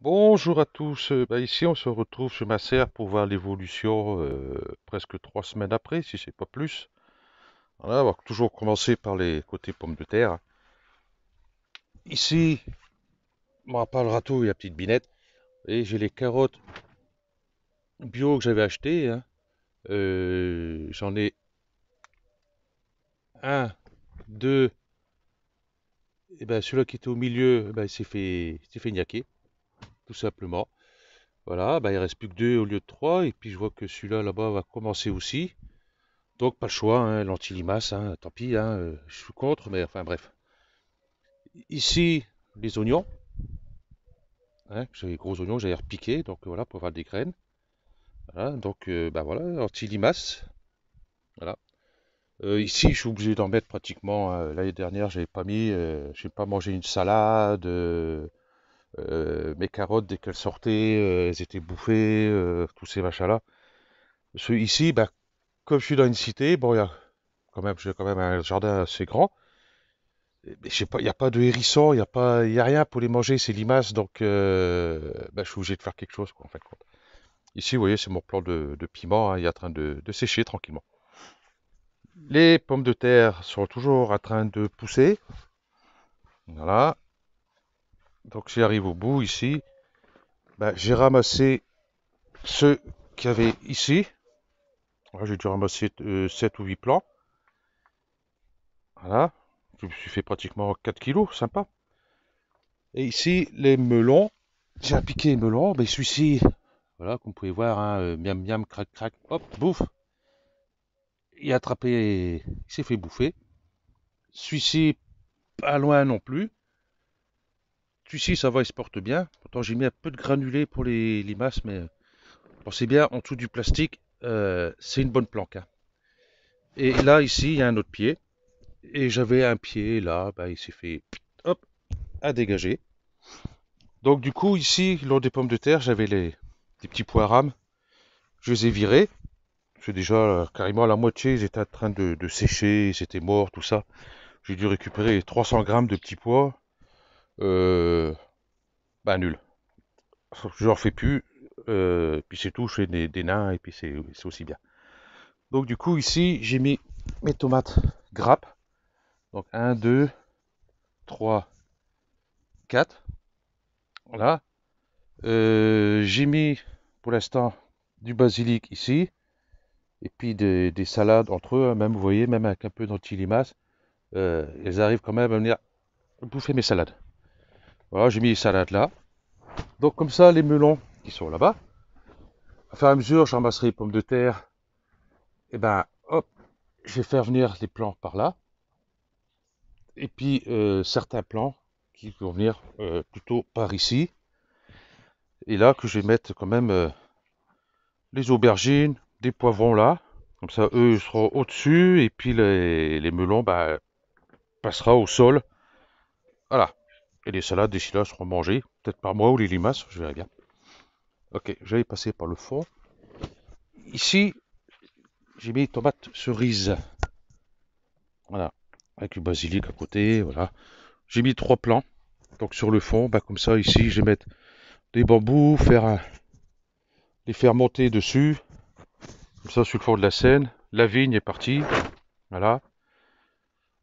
Bonjour à tous. Ici, on se retrouve chez ma serre pour voir l'évolution presque 3 semaines après, si c'est pas plus. Voilà, on va toujours commencer par les côtés pommes de terre. Ici, moi, à part le râteau et la petite binette, et j'ai les carottes bio que j'avais achetées, hein. J'en ai un, deux, et ben celui-là qui était au milieu, il s'est fait niaquer, tout simplement. Voilà, il reste plus que deux au lieu de trois, et puis je vois que celui-là là-bas va commencer aussi. Donc pas le choix, hein, l'anti-limace, hein, tant pis, hein, je suis contre, mais enfin bref. Ici, les oignons, hein, j'ai les gros oignons, j'ai repiqué, donc voilà, pour avoir des graines. Voilà, donc voilà, anti-limace. Voilà. Ici, je suis obligé d'en mettre pratiquement. L'année dernière, j'avais pas mis, j'ai pas mangé une salade. Mes carottes, dès qu'elles sortaient, elles étaient bouffées, tous ces machins-là. Ici, comme je suis dans une cité, bon, j'ai quand même un jardin assez grand. Mais je sais pas, il n'y a pas de hérissons, il y a rien pour les manger, c'est limaces, donc je suis obligé de faire quelque chose, quoi, en fin de compte. Ici, vous voyez, c'est mon plant de piment, hein, il est en train de sécher tranquillement. Les pommes de terre sont toujours en train de pousser. Voilà. Donc j'y arrive au bout ici. J'ai ramassé ceux qu'il y avait ici. Voilà, j'ai dû ramasser 7 ou 8 plants. Voilà. Je me suis fait pratiquement 4 kilos, sympa. Et ici, les melons. J'ai un piqué melon, mais celui-ci, voilà, comme vous pouvez voir, hein, miam miam, crac crac, hop, bouffe. Il a attrapé, il s'est fait bouffer. Celui-ci, pas loin non plus. Celui-ci, ça va, il se porte bien. Pourtant, j'ai mis un peu de granulé pour les limaces, mais pensez bien, en dessous du plastique, c'est une bonne planque, hein. Et là, ici, il y a un autre pied. Et j'avais un pied là, il s'est fait, hop, à dégager. Donc, du coup, ici, lors des pommes de terre, j'avais les petits pois rames. Je les ai virés. C'est déjà carrément à la moitié, ils étaient en train de sécher, c'était mort, tout ça. J'ai dû récupérer 300 grammes de petits pois. Euh, Nul. Je n'en fais plus. Puis c'est tout, je fais des nains et puis c'est aussi bien. Donc du coup ici j'ai mis mes tomates grappes. Donc un, 2, 3, 4. Voilà. J'ai mis pour l'instant du basilic ici. Et puis des salades entre eux, hein, même vous voyez, même avec un peu d'antilimace. Elles arrivent quand même à venir bouffer mes salades. Voilà, j'ai mis les salades là. Donc comme ça, les melons qui sont là-bas, à fur et à mesure, je ramasserai les pommes de terre. Et hop, je vais faire venir les plants par là. Et puis certains plants qui vont venir plutôt par ici. Et là que je vais mettre quand même les aubergines, des poivrons là. Comme ça, eux, ils seront au-dessus. Et puis les melons, passera au sol. Voilà. Et les salades d'ici là seront mangées. Peut-être par moi ou les limaces, je verrai bien. Ok, je vais passer par le fond. Ici, j'ai mis tomates cerises. Voilà. Avec du basilic à côté, voilà. J'ai mis 3 plants. Donc sur le fond, comme ça, ici, je vais mettre des bambous, les faire monter dessus. Comme ça, sur le fond de la Seine. La vigne est partie. Voilà.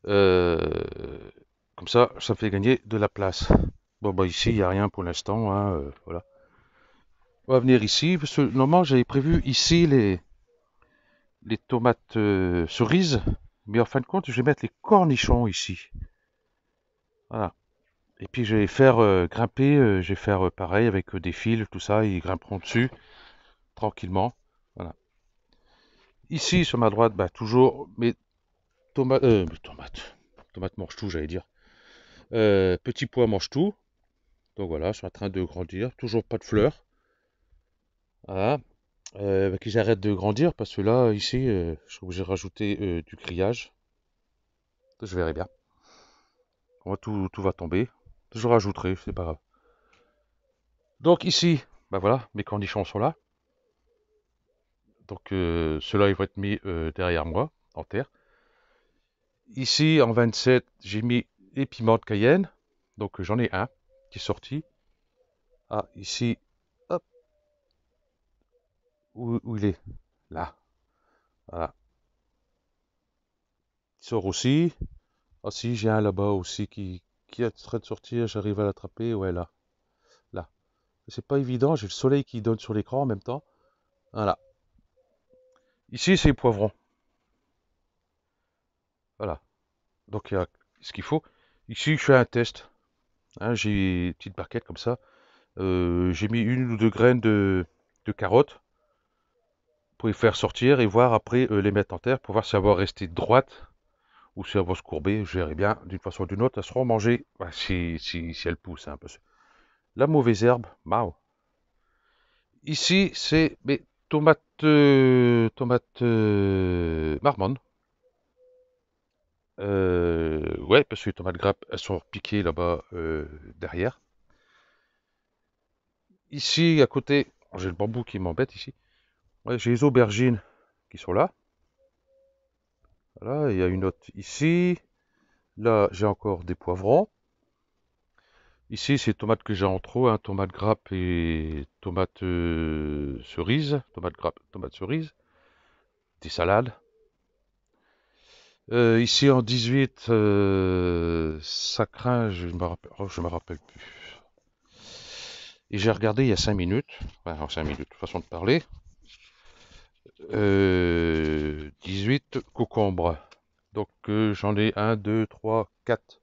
Euh, Comme ça me fait gagner de la place. Bon, ici, il n'y a rien pour l'instant, hein, voilà. On va venir ici, parce que normalement, j'avais prévu ici les tomates cerises. Mais en fin de compte, je vais mettre les cornichons ici. Voilà. Et puis je vais faire grimper, je vais faire pareil avec des fils, tout ça, ils grimperont dessus tranquillement. Voilà. Ici sur ma droite, toujours mes tomates, tomates mange tout, j'allais dire. Petits pois mange tout. Donc voilà, je suis en train de grandir, toujours pas de fleurs. Voilà. Qu'ils arrêtent de grandir parce que là, ici, je suis obligé de rajouter du grillage. Je verrai bien. Tout va tomber. Je rajouterai, c'est pas grave. Donc ici, voilà, mes cornichons sont là. Donc ceux-là, ils vont être mis derrière moi, en terre. Ici, en 27, j'ai mis les piments de Cayenne. Donc j'en ai un qui est sorti. Ah, ici, hop, où il est? Là, voilà. Il sort aussi. Ah si, j'ai un là-bas aussi qui est en train de sortir, j'arrive à l'attraper, ouais, là, là. C'est pas évident, j'ai le soleil qui donne sur l'écran en même temps. Voilà. Ici, c'est les poivrons. Voilà. Donc, il y a ce qu'il faut. Ici, je fais un test. Hein, j'ai une petite barquette comme ça. J'ai mis une ou deux graines de carottes pour les faire sortir et voir après les mettre en terre pour voir si elles vont rester droites ou si elles vont se courber. Je verrai bien d'une façon ou d'une autre. Elles seront mangées si elles poussent, hein, un peu. La mauvaise herbe, mao. Ici, c'est mes tomates marmotte. Ouais, parce que les tomates grappes, elles sont repiquées là-bas derrière. Ici, à côté, j'ai le bambou qui m'embête ici. Ouais, j'ai les aubergines qui sont là. Voilà, il y a une autre ici. Là, j'ai encore des poivrons. Ici, c'est tomates que j'ai en trop, hein, tomates grappes et tomates cerises. Tomates grappes, tomates cerises. Des salades. Ici en 18, ça craint, je me rappelle plus. Et j'ai regardé il y a 5 minutes, enfin 5 minutes, façon de parler, 18 concombres. Donc j'en ai un, 2, 3, 4.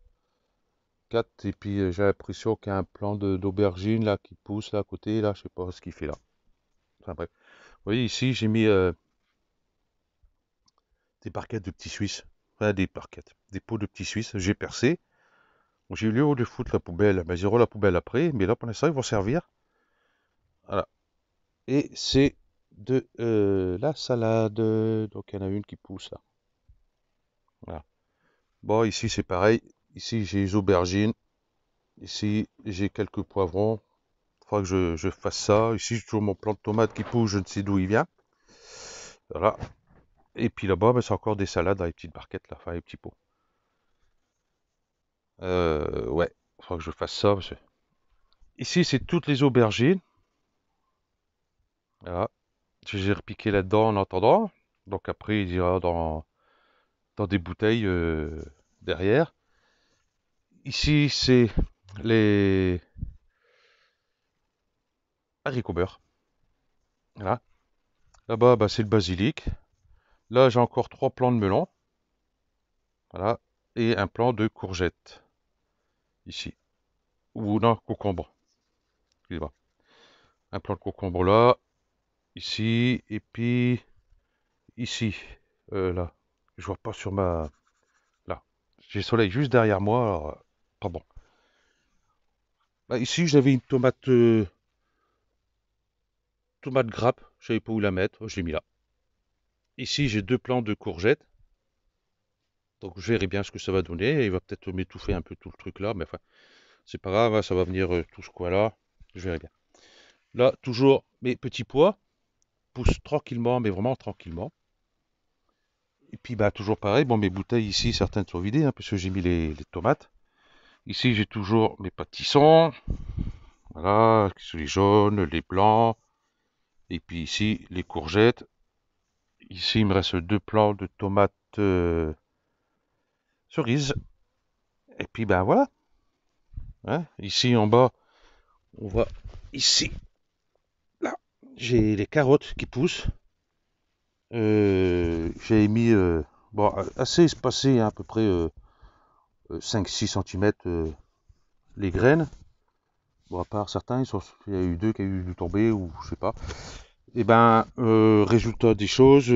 4 et puis j'ai l'impression qu'il y a un plant d'aubergine là qui pousse là à côté, là, je sais pas ce qu'il fait là. Enfin bref. Vous voyez ici j'ai mis des barquettes de petits Suisses. Enfin des barquettes, des pots de petits Suisses, j'ai percé. Bon, j'ai eu lieu de foutre la poubelle, mais zéro la poubelle après, mais là pour l'instant ils vont servir. Voilà. Et c'est de la salade. Donc il y en a une qui pousse là. Voilà. Bon, ici c'est pareil. Ici j'ai les aubergines. Ici j'ai quelques poivrons. Il faudra que je fasse ça. Ici j'ai toujours mon plant de tomate qui pousse, je ne sais d'où il vient. Voilà. Et puis là-bas, ben, c'est encore des salades dans les petites barquettes là, enfin les petits pots. Ouais, il faudra que je fasse ça. Ici c'est toutes les aubergines. Voilà. J'ai repiqué là-dedans en attendant. Donc après il ira dans des bouteilles derrière. Ici, c'est les haricots beurre. Voilà. Là-bas, bah, c'est le basilic. Là, j'ai encore 3 plants de melon. Voilà. Et un plant de courgette. Ici. Ou non, concombre. Excusez-moi. Un plant de concombre là. Ici. Et puis, ici. Là. Je vois pas sur ma... Là. J'ai le soleil juste derrière moi. Alors, pas bon. Bah, ici, j'avais une tomate grappe. Je savais pas où la mettre. Je l'ai mis là. Ici, j'ai 2 plants de courgettes. Donc je verrai bien ce que ça va donner. Il va peut-être m'étouffer un peu tout le truc là, mais enfin, c'est pas grave, hein, ça va venir tout ce coin-là. Je verrai bien. Là, toujours mes petits pois poussent tranquillement, mais vraiment tranquillement. Et puis bah toujours pareil, bon mes bouteilles ici, certaines sont vidées, hein, puisque j'ai mis les tomates. Ici j'ai toujours mes pâtissons, voilà, qui sont les jaunes, les blancs, et puis ici les courgettes. Ici il me reste 2 plants de tomates cerises. Et puis ben voilà. Hein. Ici en bas, on voit ici. Là, j'ai les carottes qui poussent. J'ai mis bon, assez espacé, hein, à peu près 5-6 cm les graines. Bon, à part certains, il y a eu 2 qui a eu dû tomber ou je sais pas. Et ben, résultat des choses,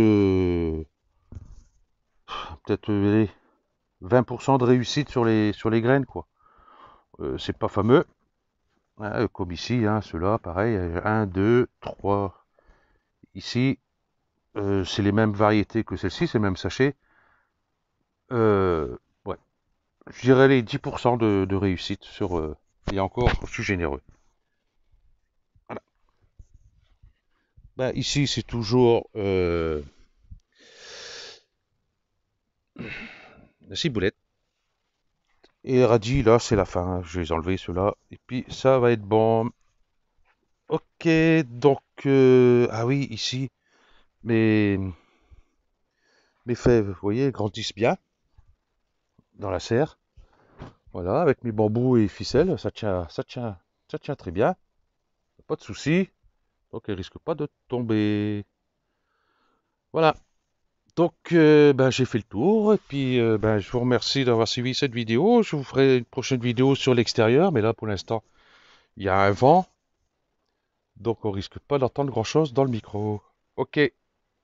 peut-être 20% de réussite sur les graines, quoi. C'est pas fameux, hein, comme ici, hein, ceux-là, pareil, 1, 2, 3. Ici, c'est les mêmes variétés que celle-ci, c'est le même sachet. Ouais, je dirais les 10% de réussite sur. Et encore, je suis généreux. Voilà. Bah, ici, c'est toujours la ciboulette. Et radis, là, c'est la fin. Je vais les enlever, ceux-là. Et puis, ça va être bon. Ok, donc, ah oui, ici, mes, mes fèves, vous voyez, grandissent bien dans la serre. Voilà, avec mes bambous et ficelles, ça tient très bien. Pas de souci, donc elles risquent pas de tomber. Voilà. Donc, ben, j'ai fait le tour, et puis ben, je vous remercie d'avoir suivi cette vidéo. Je vous ferai une prochaine vidéo sur l'extérieur, mais là, pour l'instant, il y a un vent, donc on risque pas d'entendre grand-chose dans le micro. Ok,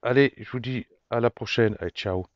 allez, je vous dis à la prochaine, et ciao.